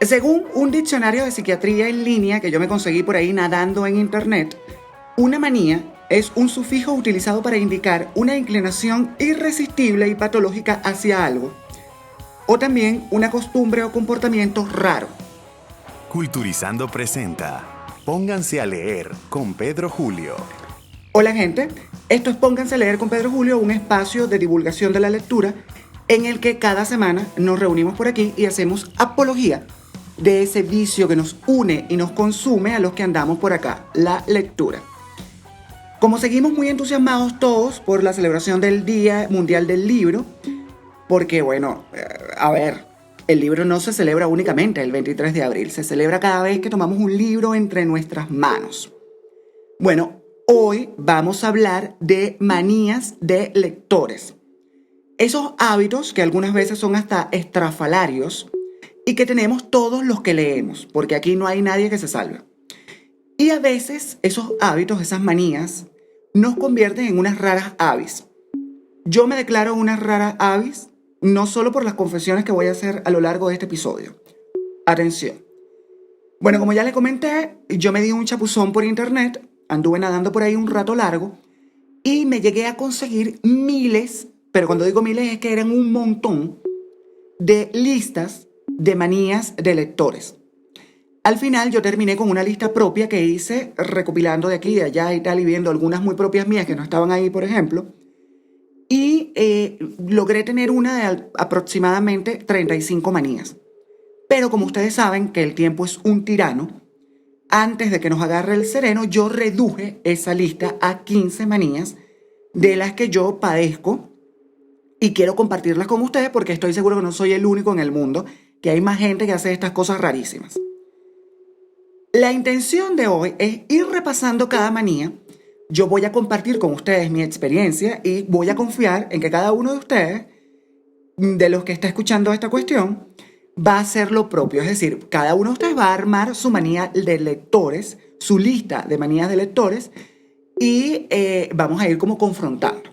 Según un diccionario de psiquiatría en línea que yo me conseguí por ahí nadando en internet, una manía es un sufijo utilizado para indicar una inclinación irresistible y patológica hacia algo, o también una costumbre o comportamiento raro. Culturizando presenta Pónganse a leer con Pedro Julio. Hola gente, esto es Pónganse a leer con Pedro Julio, un espacio de divulgación de la lectura en el que cada semana nos reunimos por aquí y hacemos apología de ese vicio que nos une y nos consume a los que andamos por acá, la lectura. Como seguimos muy entusiasmados todos por la celebración del Día Mundial del Libro, porque bueno, el libro no se celebra únicamente el 23 de abril, se celebra cada vez que tomamos un libro entre nuestras manos. Bueno, hoy vamos a hablar de manías de lectores. Esos hábitos que algunas veces son hasta estrafalarios y que tenemos todos los que leemos, porque aquí no hay nadie que se salve. Y a veces esos hábitos, esas manías, nos convierten en unas raras avis. Yo me declaro una rara avis, no solo por las confesiones que voy a hacer a lo largo de este episodio. Atención. Bueno, como ya les comenté, yo me di un chapuzón por internet, anduve nadando por ahí un rato largo y me llegué a conseguir miles, pero cuando digo miles es que eran un montón, de listas de manías de lectores. Al final yo terminé con una lista propia que hice recopilando de aquí y de allá y tal y viendo algunas muy propias mías que no estaban ahí, por ejemplo. Y logré tener una de aproximadamente 35 manías. Pero como ustedes saben que el tiempo es un tirano, antes de que nos agarre el sereno, yo reduje esa lista a 15 manías de las que yo padezco y quiero compartirlas con ustedes porque estoy seguro que no soy el único en el mundo, que hay más gente que hace estas cosas rarísimas. La intención de hoy es ir repasando cada manía. Yo voy a compartir con ustedes mi experiencia y voy a confiar en que cada uno de ustedes, de los que está escuchando esta cuestión, va a hacer lo propio. Es decir, cada uno de ustedes va a armar su manía de lectores, su lista de manías de lectores y vamos a ir como confrontando.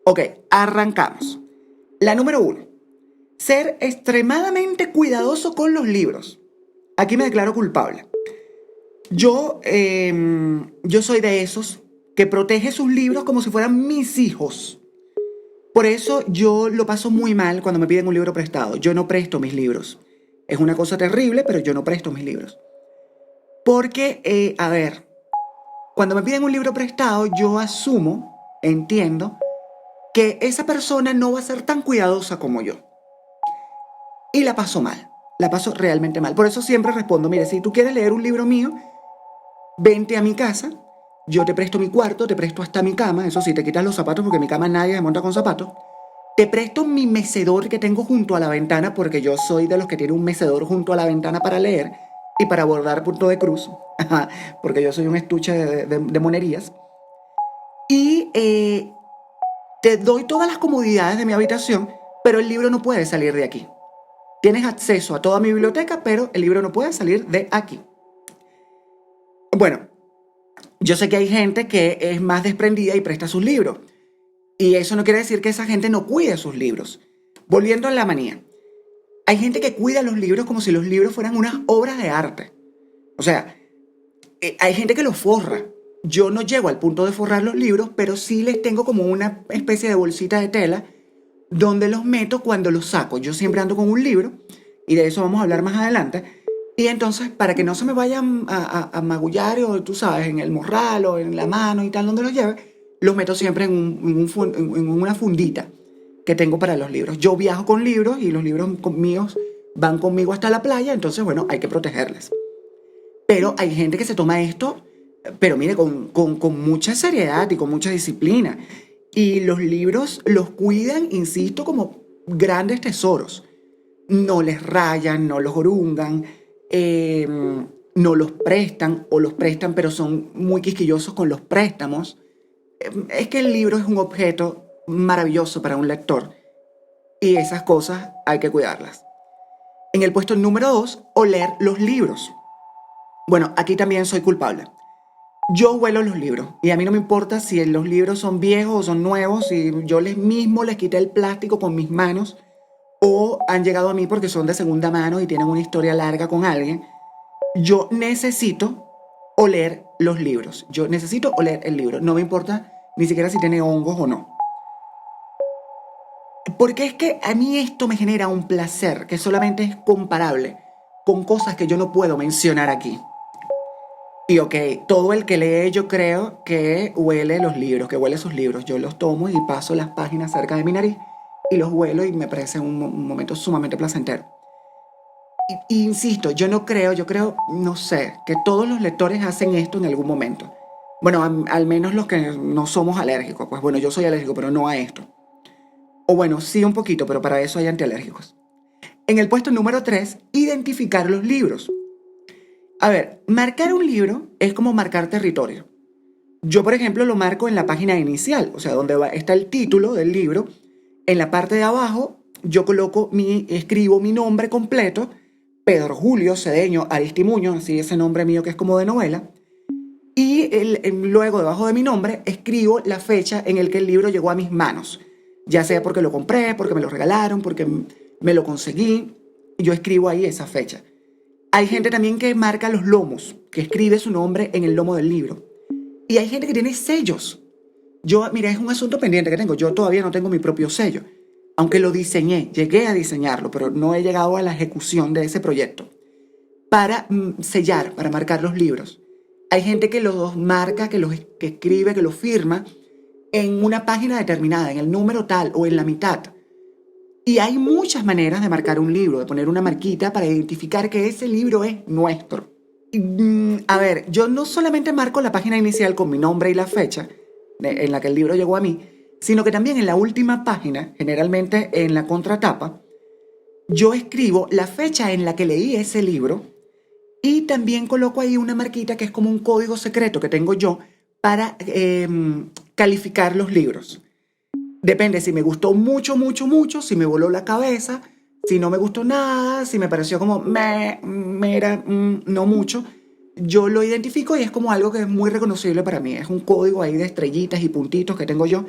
Ok, arrancamos. La número 1. Ser extremadamente cuidadoso con los libros. Aquí me declaro culpable. Yo soy de esos que protege sus libros como si fueran mis hijos. Por eso yo lo paso muy mal cuando me piden un libro prestado. Yo no presto mis libros. Es una cosa terrible, pero yo no presto mis libros. Porque, cuando me piden un libro prestado, yo asumo, entiendo, que esa persona no va a ser tan cuidadosa como yo. Y la paso mal. La paso realmente mal. Por eso siempre respondo, mire, si tú quieres leer un libro mío, vente a mi casa, yo te presto mi cuarto, te presto hasta mi cama, eso sí, te quitas los zapatos porque en mi cama nadie se monta con zapatos. Te presto mi mecedor que tengo junto a la ventana porque yo soy de los que tiene un mecedor junto a la ventana para leer y para bordar punto de cruz, porque yo soy un estuche de monerías. Y te doy todas las comodidades de mi habitación, pero el libro no puede salir de aquí. Tienes acceso a toda mi biblioteca, pero el libro no puede salir de aquí. Bueno, yo sé que hay gente que es más desprendida y presta sus libros. Y eso no quiere decir que esa gente no cuide sus libros. Volviendo a la manía. Hay gente que cuida los libros como si los libros fueran unas obras de arte. O sea, hay gente que los forra. Yo no llego al punto de forrar los libros, pero sí les tengo como una especie de bolsita de tela donde los meto cuando los saco. Yo siempre ando con un libro, y de eso vamos a hablar más adelante. Y entonces, para que no se me vayan a magullar, o tú sabes, en el morral o en la mano y tal, donde los lleve, los meto siempre en una fundita que tengo para los libros. Yo viajo con libros y los libros míos van conmigo hasta la playa, entonces, bueno, hay que protegerles. Pero hay gente que se toma esto, pero mire, con mucha seriedad y con mucha disciplina. Y los libros los cuidan, insisto, como grandes tesoros. No les rayan, no los orungan, no los prestan o los prestan pero son muy quisquillosos con los préstamos. Es que el libro es un objeto maravilloso para un lector y esas cosas hay que cuidarlas. En el puesto número 2, oler los libros. Bueno, aquí también soy culpable. Yo huelo los libros y a mí no me importa si los libros son viejos o son nuevos, si yo mismo les quité el plástico con mis manos o han llegado a mí porque son de segunda mano y tienen una historia larga con alguien, yo necesito oler los libros. Yo necesito oler el libro. No me importa ni siquiera si tiene hongos o no. Porque es que a mí esto me genera un placer que solamente es comparable con cosas que yo no puedo mencionar aquí. Y ok, todo el que lee yo creo que huele los libros, que huele sus libros. Yo los tomo y paso las páginas cerca de mi nariz y los huelo y me parece un momento sumamente placentero. Y insisto, yo creo, no sé, que todos los lectores hacen esto en algún momento. Bueno, al menos los que no somos alérgicos. Pues bueno, yo soy alérgico, pero no a esto. O bueno, sí un poquito, pero para eso hay antialérgicos. En el puesto número 3, identificar los libros. A ver, marcar un libro es como marcar territorio. Yo, por ejemplo, lo marco en la página inicial, o sea, donde está el título del libro. En la parte de abajo, yo escribo mi nombre completo, Pedro Julio Cedeño Aristimuño, así ese nombre mío que es como de novela. Y luego, debajo de mi nombre, escribo la fecha en la que el libro llegó a mis manos. Ya sea porque lo compré, porque me lo regalaron, porque me lo conseguí. Yo escribo ahí esa fecha. Hay gente también que marca los lomos, que escribe su nombre en el lomo del libro. Y hay gente que tiene sellos. Mira, es un asunto pendiente que tengo. Yo todavía no tengo mi propio sello. Aunque lo diseñé, llegué a diseñarlo, pero no he llegado a la ejecución de ese proyecto. Para sellar, para marcar los libros. Hay gente que los marca, que escribe, que los firma en una página determinada, en el número tal o en la mitad. Y hay muchas maneras de marcar un libro, de poner una marquita para identificar que ese libro es nuestro. A ver, yo no solamente marco la página inicial con mi nombre y la fecha en la que el libro llegó a mí, sino que también en la última página, generalmente en la contratapa, yo escribo la fecha en la que leí ese libro y también coloco ahí una marquita que es como un código secreto que tengo yo para calificar los libros. Depende si me gustó mucho, mucho, mucho, si me voló la cabeza, si no me gustó nada, si me pareció como no mucho. Yo lo identifico y es como algo que es muy reconocible para mí. Es un código ahí de estrellitas y puntitos que tengo yo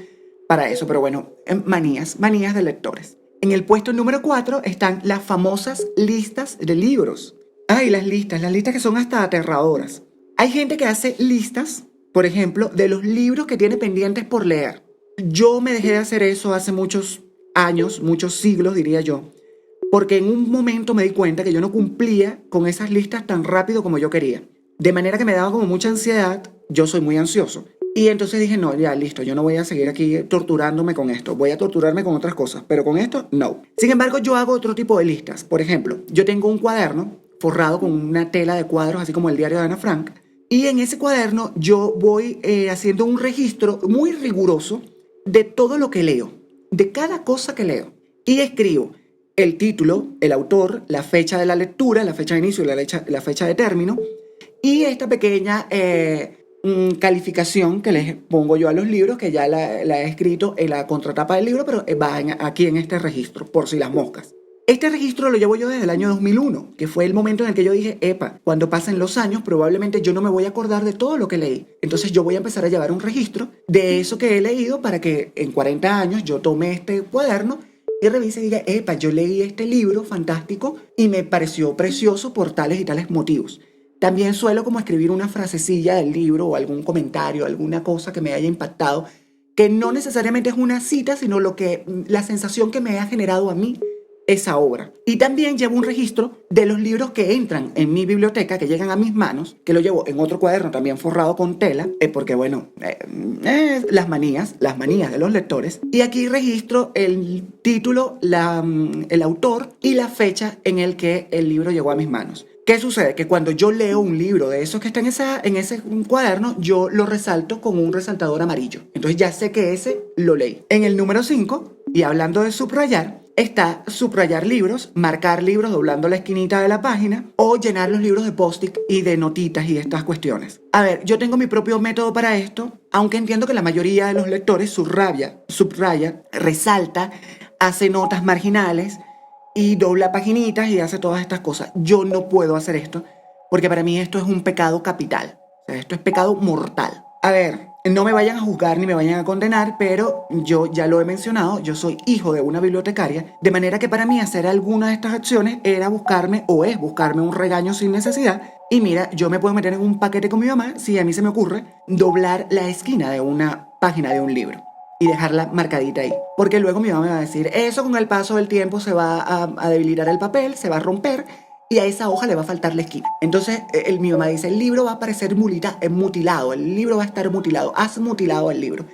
para eso. Pero bueno, manías de lectores. En el puesto número 4 están las famosas listas de libros. Ay, las listas que son hasta aterradoras. Hay gente que hace listas, por ejemplo, de los libros que tiene pendientes por leer. Yo me dejé de hacer eso hace muchos años, muchos siglos diría yo, porque en un momento me di cuenta que yo no cumplía con esas listas tan rápido como yo quería. De manera que me daba como mucha ansiedad, yo soy muy ansioso. Y entonces dije, no, ya listo, yo no voy a seguir aquí torturándome con esto, voy a torturarme con otras cosas, pero con esto no. Sin embargo, yo hago otro tipo de listas. Por ejemplo, yo tengo un cuaderno forrado con una tela de cuadros, así como el diario de Ana Frank, y en ese cuaderno yo voy haciendo un registro muy riguroso de todo lo que leo, de cada cosa que leo. Y escribo el título, el autor, la fecha de la lectura, la fecha de inicio y la fecha de término, y esta pequeña calificación que les pongo yo a los libros, que ya la he escrito en la contratapa del libro, pero va aquí en este registro, por si las moscas. Este registro lo llevo yo desde el año 2001, que fue el momento en el que yo dije, epa, cuando pasen los años, probablemente yo no me voy a acordar de todo lo que leí. Entonces yo voy a empezar a llevar un registro de eso que he leído para que en 40 años yo tome este cuaderno y revise y diga, epa, yo leí este libro fantástico y me pareció precioso por tales y tales motivos. También suelo como escribir una frasecilla del libro o algún comentario, alguna cosa que me haya impactado, que no necesariamente es una cita, sino la sensación que me ha generado a mí esa obra. Y también llevo un registro de los libros que entran en mi biblioteca, que llegan a mis manos, que lo llevo en otro cuaderno también forrado con tela, porque bueno, las manías de los lectores. Y aquí registro el título, el autor y la fecha en el que el libro llegó a mis manos. ¿Qué sucede? Que cuando yo leo un libro de esos que está en ese cuaderno, yo lo resalto con un resaltador amarillo. Entonces ya sé que ese lo leí. En el número 5, y hablando de subrayar, está subrayar libros, marcar libros doblando la esquinita de la página o llenar los libros de post-it y de notitas y estas cuestiones. A ver, yo tengo mi propio método para esto, aunque entiendo que la mayoría de los lectores subraya, resalta, hace notas marginales y dobla paginitas y hace todas estas cosas. Yo no puedo hacer esto porque para mí esto es un pecado capital. O sea, esto es pecado mortal. A ver, no me vayan a juzgar ni me vayan a condenar, pero yo ya lo he mencionado, yo soy hijo de una bibliotecaria, de manera que para mí hacer alguna de estas acciones era buscarme o es buscarme un regaño sin necesidad. Y mira, yo me puedo meter en un paquete con mi mamá si a mí se me ocurre doblar la esquina de una página de un libro y dejarla marcadita ahí. Porque luego mi mamá me va a decir, eso con el paso del tiempo se va a debilitar el papel, se va a romper y a esa hoja le va a faltar la esquina. Entonces mi mamá dice, el libro va a parecer mutilado, el libro va a estar mutilado, has mutilado el libro.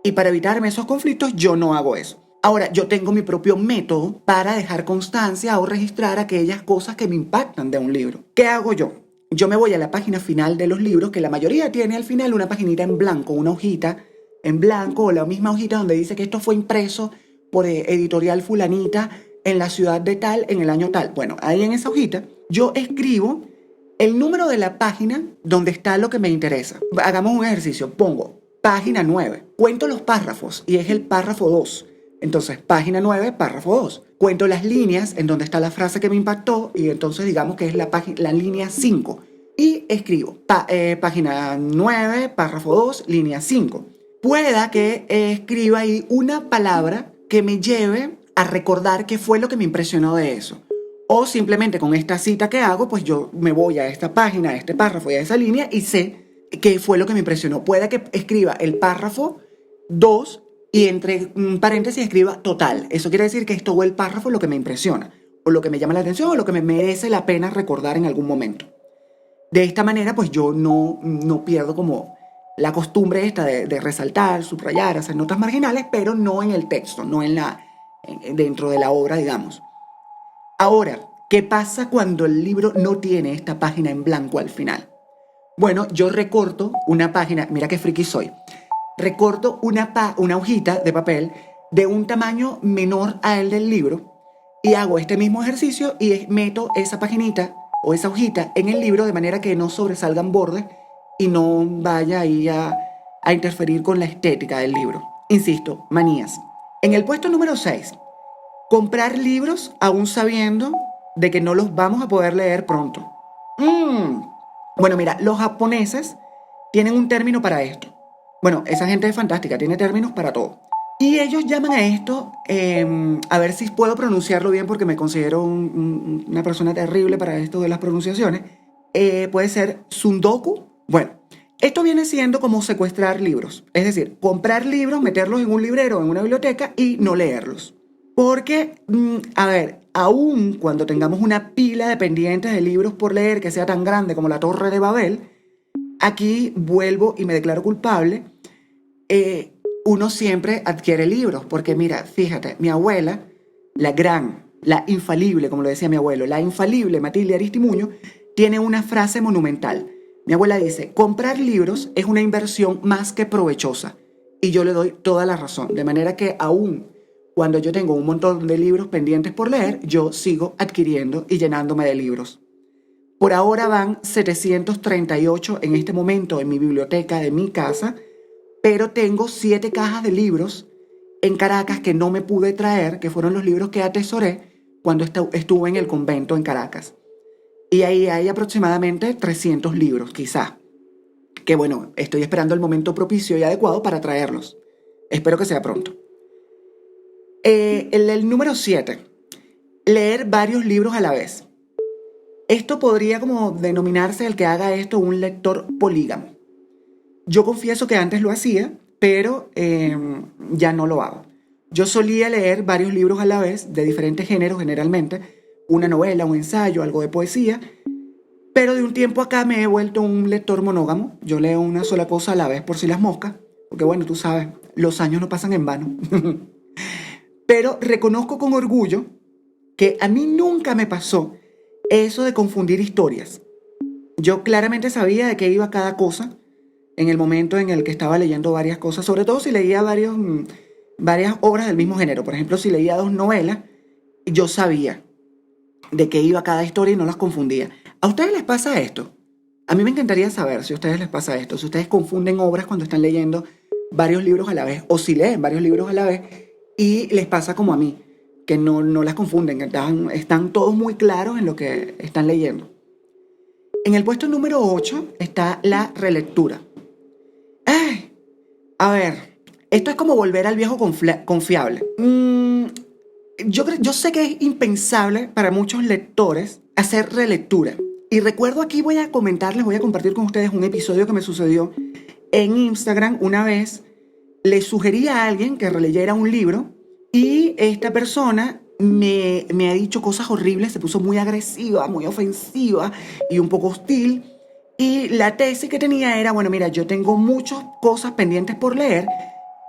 Y para evitarme esos conflictos yo no hago eso. Ahora, yo tengo mi propio método para dejar constancia o registrar aquellas cosas que me impactan de un libro. ¿Qué hago yo? Yo me voy a la página final de los libros, que la mayoría tiene al final una paginita en blanco, una hojita en blanco o la misma hojita donde dice que esto fue impreso por editorial fulanita en la ciudad de tal, en el año tal. Bueno, ahí en esa hojita yo escribo el número de la página donde está lo que me interesa. Hagamos un ejercicio. Pongo página 9. Cuento los párrafos y es el párrafo 2. Entonces, página 9, párrafo 2. Cuento las líneas en donde está la frase que me impactó y entonces digamos que es la línea 5. Y escribo página 9, párrafo 2, línea 5. Pueda que escriba ahí una palabra que me lleve a recordar qué fue lo que me impresionó de eso. O simplemente con esta cita que hago, pues yo me voy a esta página, a este párrafo y a esa línea y sé qué fue lo que me impresionó. Puede que escriba el párrafo 2 y entre paréntesis escriba total. Eso quiere decir que es todo el párrafo lo que me impresiona, o lo que me llama la atención, o lo que me merece la pena recordar en algún momento. De esta manera, pues yo no pierdo como la costumbre esta de resaltar, subrayar, hacer notas marginales, pero no en el texto, no dentro de la obra, digamos. Ahora, ¿qué pasa cuando el libro no tiene esta página en blanco al final? Bueno, yo recorto una página, mira qué friki soy, recorto una hojita de papel de un tamaño menor a el del libro y hago este mismo ejercicio y meto esa paginita o esa hojita en el libro de manera que no sobresalgan bordes y no vaya ahí a interferir con la estética del libro. Insisto, manías. En el puesto número 6, comprar libros aún sabiendo de que no los vamos a poder leer pronto. Bueno, mira, los japoneses tienen un término para esto. Bueno, esa gente es fantástica, tiene términos para todo. Y ellos llaman a esto, a ver si puedo pronunciarlo bien porque me considero una persona terrible para esto de las pronunciaciones. Puede ser sundoku. Bueno, esto viene siendo como secuestrar libros. Es decir, comprar libros, meterlos en un librero, en una biblioteca y no leerlos. Porque, a ver, aún cuando tengamos una pila de pendientes de libros por leer que sea tan grande como la Torre de Babel, aquí vuelvo y me declaro culpable. Uno siempre adquiere libros, porque mira, fíjate, mi abuela, la infalible, como lo decía mi abuelo, la infalible Matilde Aristimuño, tiene una frase monumental. Mi abuela dice, comprar libros es una inversión más que provechosa. Y yo le doy toda la razón, de manera que aún cuando yo tengo un montón de libros pendientes por leer, yo sigo adquiriendo y llenándome de libros. Por ahora van 738 en este momento en mi biblioteca de mi casa, pero tengo 7 cajas de libros en Caracas que no me pude traer, que fueron los libros que atesoré cuando estuve en el convento en Caracas. Y ahí hay aproximadamente 300 libros, quizá. Que bueno, estoy esperando el momento propicio y adecuado para traerlos. Espero que sea pronto. El número 7. Leer varios libros a la vez. Esto podría como denominarse el que haga esto un lector polígamo. Yo confieso que antes lo hacía, pero ya no lo hago. Yo solía leer varios libros a la vez, de diferentes géneros generalmente, una novela, un ensayo, algo de poesía, pero de un tiempo acá me he vuelto un lector monógamo. Yo leo una sola cosa a la vez por si las moscas, porque bueno, tú sabes, los años no pasan en vano. Pero reconozco con orgullo que a mí nunca me pasó eso de confundir historias. Yo claramente sabía de qué iba cada cosa en el momento en el que estaba leyendo varias cosas, sobre todo si leía varias obras del mismo género. Por ejemplo, si leía 2 novelas, yo sabía de qué iba cada historia y no las confundía. ¿A ustedes les pasa esto? A mí me encantaría saber si a ustedes les pasa esto, si ustedes confunden obras cuando están leyendo varios libros a la vez, o si leen varios libros a la vez y les pasa como a mí, que no las confunden, están todos muy claros en lo que están leyendo. En el puesto número 8 está la relectura. ¡Ay! A ver, esto es como volver al viejo confiable. Yo sé que es impensable para muchos lectores hacer relectura. Y recuerdo aquí voy a compartir con ustedes un episodio que me sucedió en Instagram una vez. Le sugerí a alguien que releyera un libro y esta persona me ha dicho cosas horribles, se puso muy agresiva, muy ofensiva y un poco hostil. Y la tesis que tenía era, bueno, mira, yo tengo muchas cosas pendientes por leer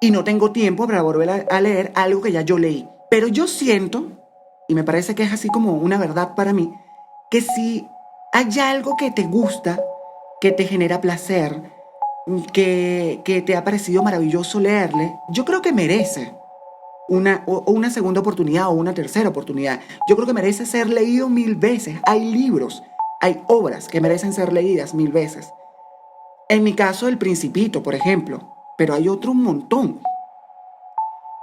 y no tengo tiempo para volver a leer algo que ya yo leí. Pero yo siento, y me parece que es así como una verdad para mí, que si hay algo que te gusta, que te genera placer, que te ha parecido maravilloso leerle, yo creo que merece una segunda oportunidad o una tercera oportunidad. Yo creo que merece ser leído 1000 veces. Hay libros, hay obras que merecen ser leídas 1000 veces. En mi caso, El Principito, por ejemplo, pero hay otro un montón.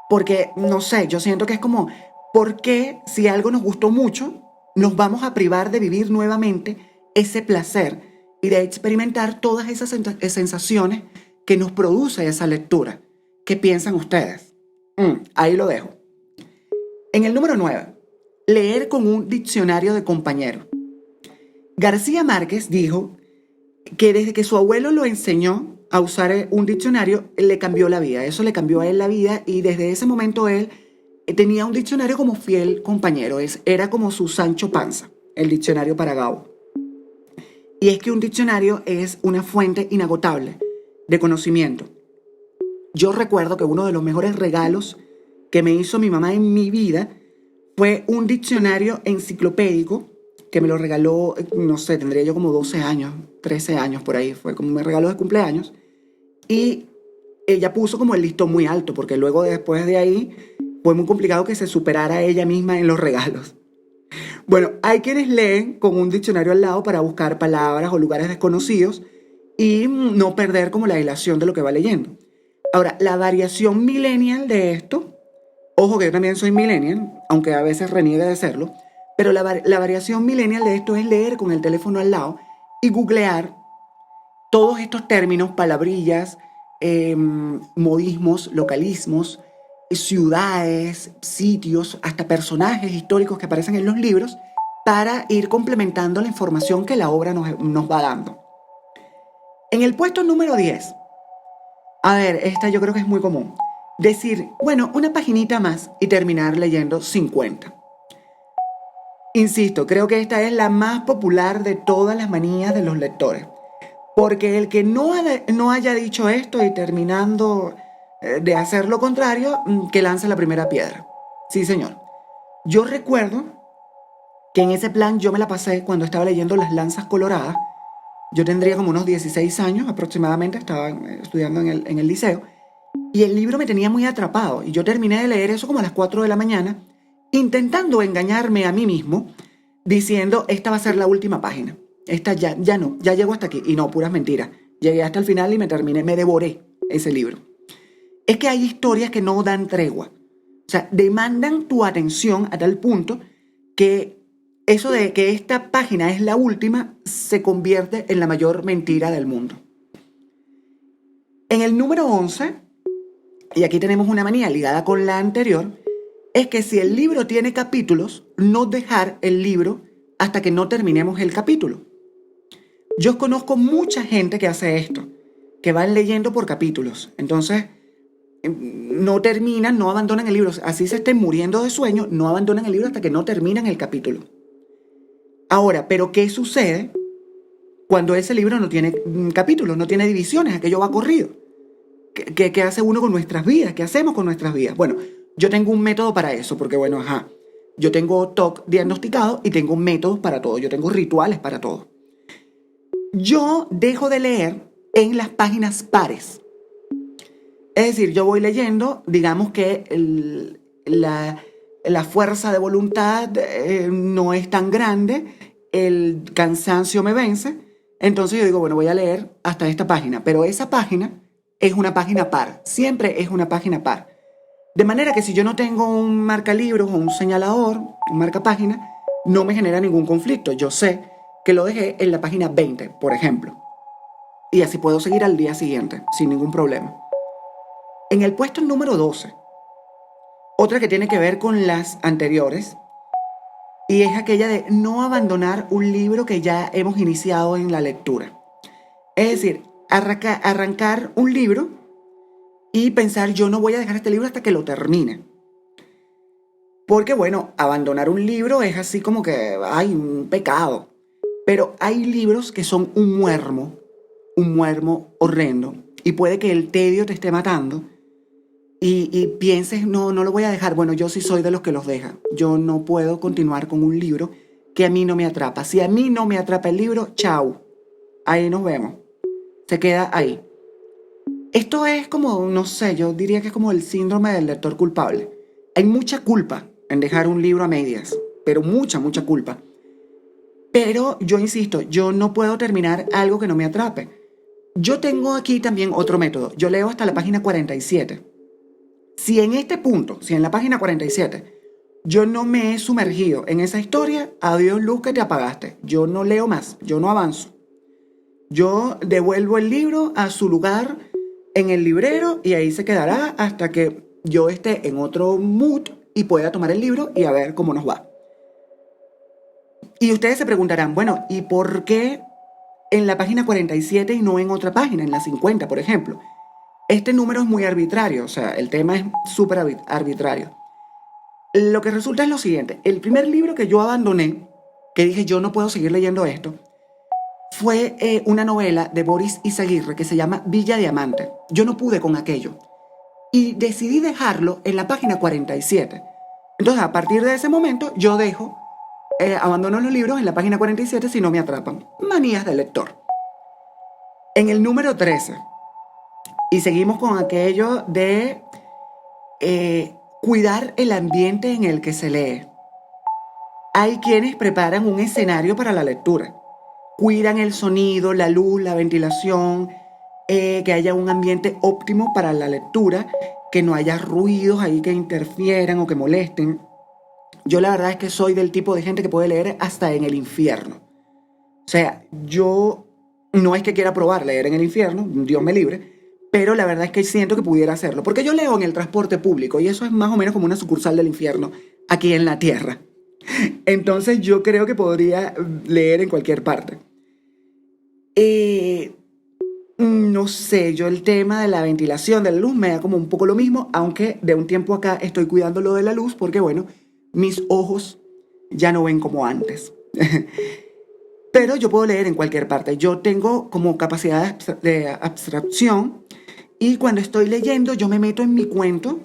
Porque, no sé, yo siento que es como, ¿por qué si algo nos gustó mucho, nos vamos a privar de vivir nuevamente ese placer y de experimentar todas esas sensaciones que nos produce esa lectura? ¿Qué piensan ustedes? Ahí lo dejo. En el número 9, leer con un diccionario de compañero. García Márquez dijo que desde que su abuelo lo enseñó a usar un diccionario, le cambió la vida. Eso le cambió a él la vida y desde ese momento él tenía un diccionario como fiel compañero. Era como su Sancho Panza, el diccionario para Gabo. Y es que un diccionario es una fuente inagotable de conocimiento. Yo recuerdo que uno de los mejores regalos que me hizo mi mamá en mi vida fue un diccionario enciclopédico que me lo regaló, no sé, tendría yo como 12 años, 13 años por ahí, fue como me regaló de cumpleaños. Y ella puso como el listón muy alto, porque luego después de ahí fue muy complicado que se superara ella misma en los regalos. Bueno, hay quienes leen con un diccionario al lado para buscar palabras o lugares desconocidos y no perder como la hilación de lo que va leyendo. Ahora, la variación millennial de esto, ojo que yo también soy millennial, aunque a veces reniega de serlo, pero la variación millennial de esto es leer con el teléfono al lado y googlear todos estos términos, palabrillas, modismos, localismos, ciudades, sitios, hasta personajes históricos que aparecen en los libros para ir complementando la información que la obra nos va dando. En el puesto número 10, a ver, esta yo creo que es muy común, decir, bueno, una paginita más y terminar leyendo 50. Insisto, creo que esta es la más popular de todas las manías de los lectores. Porque el que no haya dicho esto y terminando de hacer lo contrario, que lance la primera piedra. Sí, señor. Yo recuerdo que en ese plan yo me la pasé cuando estaba leyendo Las Lanzas Coloradas. Yo tendría como unos 16 años aproximadamente, estaba estudiando en el liceo. Y el libro me tenía muy atrapado. Y yo terminé de leer eso como a las 4 de la mañana, intentando engañarme a mí mismo, diciendo, esta va a ser la última página. Esta ya no, ya llego hasta aquí. Y no, puras mentiras. Llegué hasta el final y me devoré ese libro. Es que hay historias que no dan tregua. O sea, demandan tu atención a tal punto que eso de que esta página es la última se convierte en la mayor mentira del mundo. En el número 11, y aquí tenemos una manía ligada con la anterior, es que si el libro tiene capítulos, no dejar el libro hasta que no terminemos el capítulo. Yo conozco mucha gente que hace esto, que van leyendo por capítulos. Entonces, no terminan, no abandonan el libro. Así se estén muriendo de sueño, no abandonan el libro hasta que no terminan el capítulo. Ahora, ¿pero qué sucede cuando ese libro no tiene capítulos, no tiene divisiones? Aquello va corrido. ¿Qué hace uno con nuestras vidas? ¿Qué hacemos con nuestras vidas? Bueno, yo tengo un método para eso, porque bueno, yo tengo TOC diagnosticado y tengo métodos para todo. Yo tengo rituales para todo. Yo dejo de leer en las páginas pares. Es decir, yo voy leyendo, digamos que la fuerza de voluntad no es tan grande, el cansancio me vence, entonces yo digo, bueno, voy a leer hasta esta página, pero esa página es una página par, siempre es una página par. De manera que si yo no tengo un marcalibros o un señalador, un marcapágina, no me genera ningún conflicto. Yo sé que lo dejé en la página 20, por ejemplo. Y así puedo seguir al día siguiente, sin ningún problema. En el puesto número 12, otra que tiene que ver con las anteriores, y es aquella de no abandonar un libro que ya hemos iniciado en la lectura. Es decir, arrancar un libro y pensar, yo no voy a dejar este libro hasta que lo termine. Porque bueno, abandonar un libro es así como que, ay, un pecado. Pero hay libros que son un muermo horrendo. Y puede que el tedio te esté matando. Y pienses, no lo voy a dejar. Bueno, yo sí soy de los que los deja. Yo no puedo continuar con un libro que a mí no me atrapa. Si a mí no me atrapa el libro, chao. Ahí nos vemos. Se queda ahí. Esto es como, no sé, yo diría que es como el síndrome del lector culpable. Hay mucha culpa en dejar un libro a medias, pero mucha culpa. Pero yo insisto, yo no puedo terminar algo que no me atrape. Yo tengo aquí también otro método. Yo leo hasta la página 47. Si en este punto, si en la página 47, yo no me he sumergido en esa historia, adiós luz que te apagaste. Yo no leo más, yo no avanzo. Yo devuelvo el libro a su lugar en el librero y ahí se quedará hasta que yo esté en otro mood y pueda tomar el libro y a ver cómo nos va. Y ustedes se preguntarán, bueno, ¿y por qué en la página 47 y no en otra página, en la 50, por ejemplo? Este número es muy arbitrario, o sea, el tema es súper arbitrario. Lo que resulta es lo siguiente. El primer libro que yo abandoné, que dije yo no puedo seguir leyendo esto, fue una novela de Boris Izaguirre que se llama Villa Diamante. Yo no pude con aquello. Y decidí dejarlo en la página 47. Entonces, a partir de ese momento, yo abandono los libros en la página 47 si no me atrapan. Manías del lector. En el número 13, y seguimos con aquello de cuidar el ambiente en el que se lee. Hay quienes preparan un escenario para la lectura. Cuidan el sonido, la luz, la ventilación, que haya un ambiente óptimo para la lectura, que no haya ruidos ahí que interfieran o que molesten. Yo la verdad es que soy del tipo de gente que puede leer hasta en el infierno. O sea, yo no es que quiera probar leer en el infierno, Dios me libre, pero la verdad es que siento que pudiera hacerlo, porque yo leo en el transporte público y eso es más o menos como una sucursal del infierno aquí en la tierra. Entonces yo creo que podría leer en cualquier parte. No sé, yo el tema de la ventilación, de la luz, me da como un poco lo mismo, aunque de un tiempo acá estoy cuidando lo de la luz porque, bueno, mis ojos ya no ven como antes. Pero yo puedo leer en cualquier parte. Yo tengo como capacidad de abstracción y cuando estoy leyendo yo me meto en mi cuento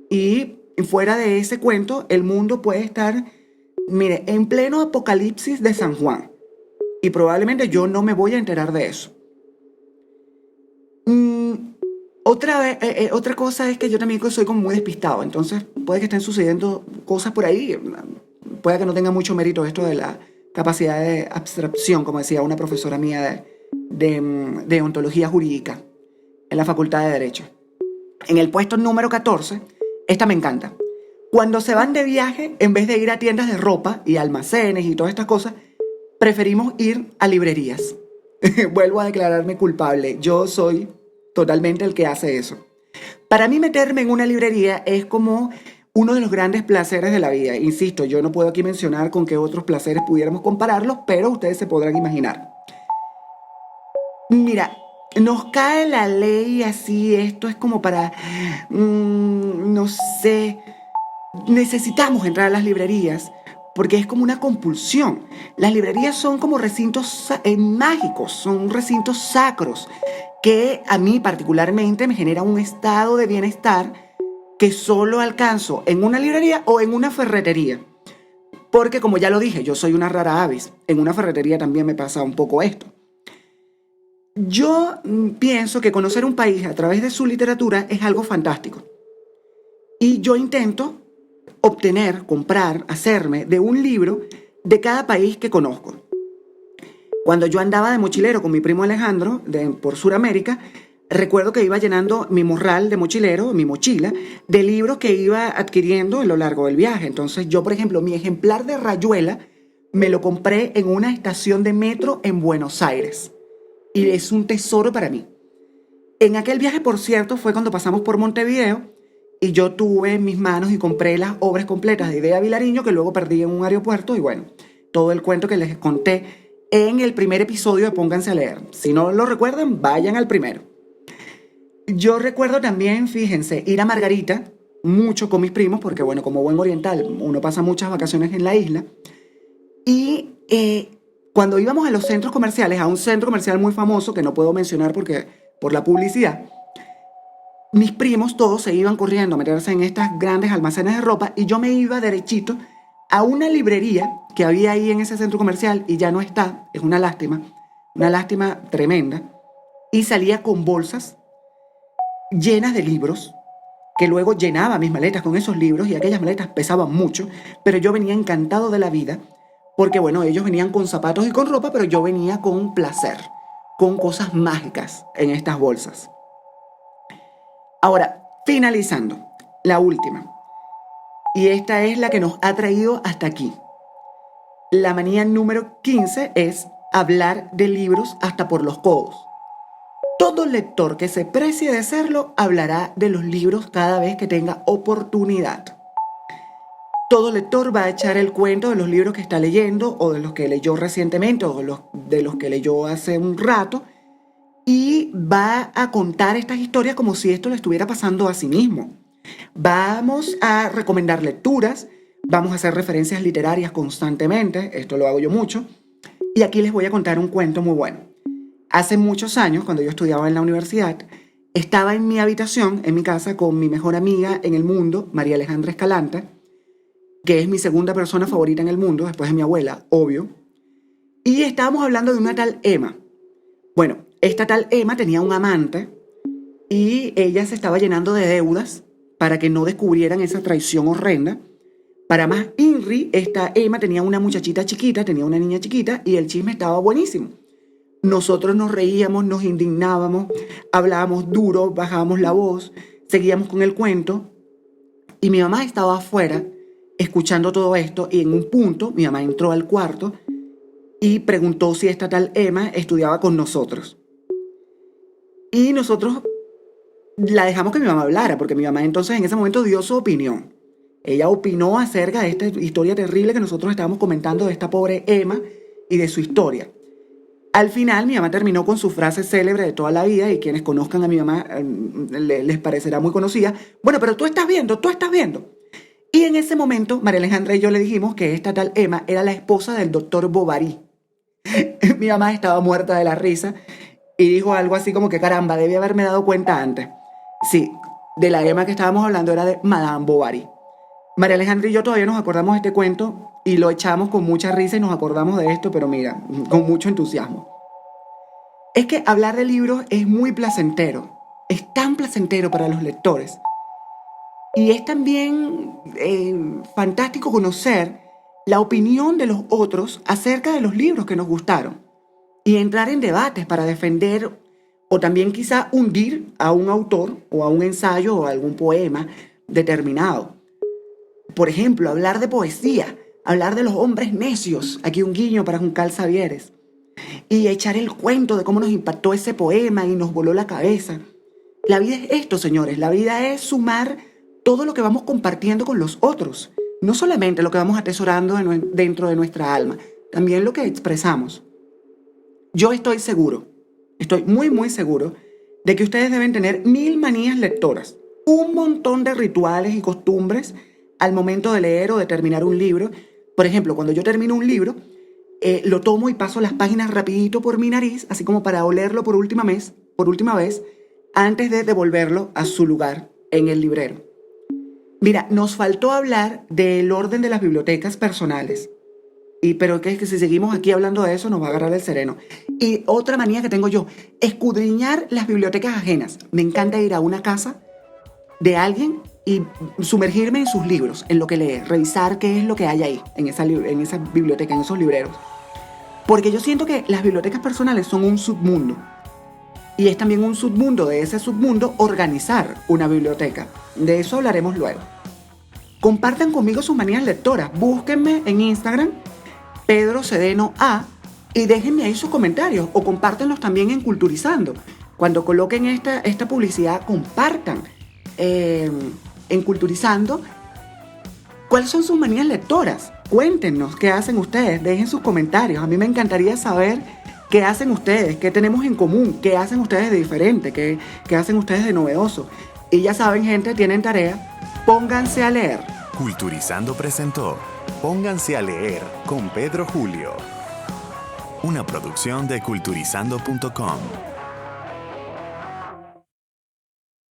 y fuera de ese cuento el mundo puede estar, mire, en pleno apocalipsis de San Juan y probablemente yo no me voy a enterar de eso. Otra cosa es que yo también soy como muy despistado, entonces puede que estén sucediendo cosas por ahí, puede que no tenga mucho mérito esto de la capacidad de abstracción, como decía una profesora mía de ontología jurídica en la Facultad de Derecho. En el puesto número 14, esta me encanta. Cuando se van de viaje, en vez de ir a tiendas de ropa y almacenes y todas estas cosas, preferimos ir a librerías. Vuelvo a declararme culpable. Yo soy totalmente el que hace eso. Para mí meterme en una librería es como uno de los grandes placeres de la vida. Insisto, yo no puedo aquí mencionar con qué otros placeres pudiéramos compararlos, pero ustedes se podrán imaginar. Mira, nos cae la ley así, esto es como para, no sé, necesitamos entrar a las librerías porque es como una compulsión. Las librerías son como recintos mágicos, son recintos sacros que a mí particularmente me genera un estado de bienestar que solo alcanzo en una librería o en una ferretería. Porque como ya lo dije, yo soy una rara avis. En una ferretería también me pasa un poco esto. Yo pienso que conocer un país a través de su literatura es algo fantástico. Y yo intento obtener, comprar, hacerme de un libro de cada país que conozco. Cuando yo andaba de mochilero con mi primo Alejandro por Sudamérica, recuerdo que iba llenando mi morral de mochilero, mi mochila, de libros que iba adquiriendo a lo largo del viaje. Entonces yo, por ejemplo, mi ejemplar de Rayuela me lo compré en una estación de metro en Buenos Aires. Y es un tesoro para mí. En aquel viaje, por cierto, fue cuando pasamos por Montevideo y yo tuve en mis manos y compré las obras completas de Idea Vilariño que luego perdí en un aeropuerto y bueno, todo el cuento que les conté en el primer episodio de Pónganse a leer. Si no lo recuerdan, vayan al primero. Yo recuerdo también, fíjense, ir a Margarita mucho con mis primos porque bueno, como buen oriental, uno pasa muchas vacaciones en la isla y cuando íbamos a los centros comerciales, a un centro comercial muy famoso que no puedo mencionar porque por la publicidad, mis primos todos se iban corriendo a meterse en estas grandes almacenes de ropa y yo me iba derechito a una librería que había ahí en ese centro comercial y ya no está, es una lástima tremenda, y salía con bolsas llenas de libros, que luego llenaba mis maletas con esos libros y aquellas maletas pesaban mucho, pero yo venía encantado de la vida porque bueno, ellos venían con zapatos y con ropa, pero yo venía con placer, con cosas mágicas en estas bolsas. Ahora, finalizando, la última. Y esta es la que nos ha traído hasta aquí. La manía número 15 es hablar de libros hasta por los codos. Todo lector que se precie de serlo hablará de los libros cada vez que tenga oportunidad. Todo lector va a echar el cuento de los libros que está leyendo o de los que leyó recientemente o de los que leyó hace un rato y va a contar estas historias como si esto le estuviera pasando a sí mismo. Vamos a recomendar lecturas, vamos a hacer referencias literarias constantemente, esto lo hago yo mucho, y aquí les voy a contar un cuento muy bueno. Hace muchos años, cuando yo estudiaba en la universidad, estaba en mi habitación, en mi casa, con mi mejor amiga en el mundo, María Alejandra Escalanta, que es mi segunda persona favorita en el mundo, después de mi abuela, obvio, y estábamos hablando de una tal Emma. Bueno, esta tal Emma tenía un amante y ella se estaba llenando de deudas para que no descubrieran esa traición horrenda. Para más INRI, esta Emma tenía una muchachita chiquita, tenía una niña chiquita y el chisme estaba buenísimo. Nosotros nos reíamos, nos indignábamos, hablábamos duro, bajábamos la voz, seguíamos con el cuento y mi mamá estaba afuera escuchando todo esto y en un punto mi mamá entró al cuarto y preguntó si esta tal Emma estudiaba con nosotros. Y nosotros la dejamos que mi mamá hablara, porque mi mamá entonces en ese momento dio su opinión. Ella opinó acerca de esta historia terrible que nosotros estábamos comentando de esta pobre Emma y de su historia. Al final mi mamá terminó con su frase célebre de toda la vida y quienes conozcan a mi mamá les parecerá muy conocida. Bueno, pero tú estás viendo. Y en ese momento María Alejandra y yo le dijimos que esta tal Emma era la esposa del doctor Bovary. Mi mamá estaba muerta de la risa y dijo algo así como que caramba, debí haberme dado cuenta antes. Sí, de la Emma que estábamos hablando era de Madame Bovary. María Alejandra y yo todavía nos acordamos de este cuento y lo echamos con mucha risa y nos acordamos de esto, pero mira, con mucho entusiasmo. Es que hablar de libros es muy placentero, es tan placentero para los lectores. Y es también fantástico conocer la opinión de los otros acerca de los libros que nos gustaron y entrar en debates para defender o también quizá hundir a un autor o a un ensayo o a algún poema determinado. Por ejemplo, hablar de poesía, hablar de los hombres necios, aquí un guiño para Juncal Savieres, y echar el cuento de cómo nos impactó ese poema y nos voló la cabeza. La vida es esto, señores, la vida es sumar todo lo que vamos compartiendo con los otros, no solamente lo que vamos atesorando dentro de nuestra alma, también lo que expresamos. Yo estoy seguro, estoy muy muy seguro de que ustedes deben tener 1000 manías lectoras, un montón de rituales y costumbres al momento de leer o de terminar un libro. Por ejemplo, cuando yo termino un libro, lo tomo y paso las páginas rapidito por mi nariz, así como para olerlo por última vez, antes de devolverlo a su lugar en el librero. Mira, nos faltó hablar del orden de las bibliotecas personales. Pero que es que si seguimos aquí hablando de eso nos va a agarrar el sereno. Y otra manía que tengo yo, escudriñar las bibliotecas ajenas. Me encanta ir a una casa de alguien y sumergirme en sus libros, en lo que lee, revisar qué es lo que hay ahí, en esa biblioteca, en esos libreros. Porque yo siento que las bibliotecas personales son un submundo. Y es también un submundo de ese submundo organizar una biblioteca. De eso hablaremos luego. Compartan conmigo sus manías lectoras. Búsquenme en Instagram, Pedro Sedeno A, y déjenme ahí sus comentarios o compártenlos también en Culturizando. Cuando coloquen esta publicidad, compartan en Culturizando cuáles son sus manías lectoras. Cuéntenos qué hacen ustedes, dejen sus comentarios. A mí me encantaría saber qué hacen ustedes, qué tenemos en común, qué hacen ustedes de diferente, qué hacen ustedes de novedoso. Y ya saben, gente, tienen tarea, pónganse a leer. Culturizando presentó Pónganse a leer con Pedro Julio. Una producción de culturizando.com.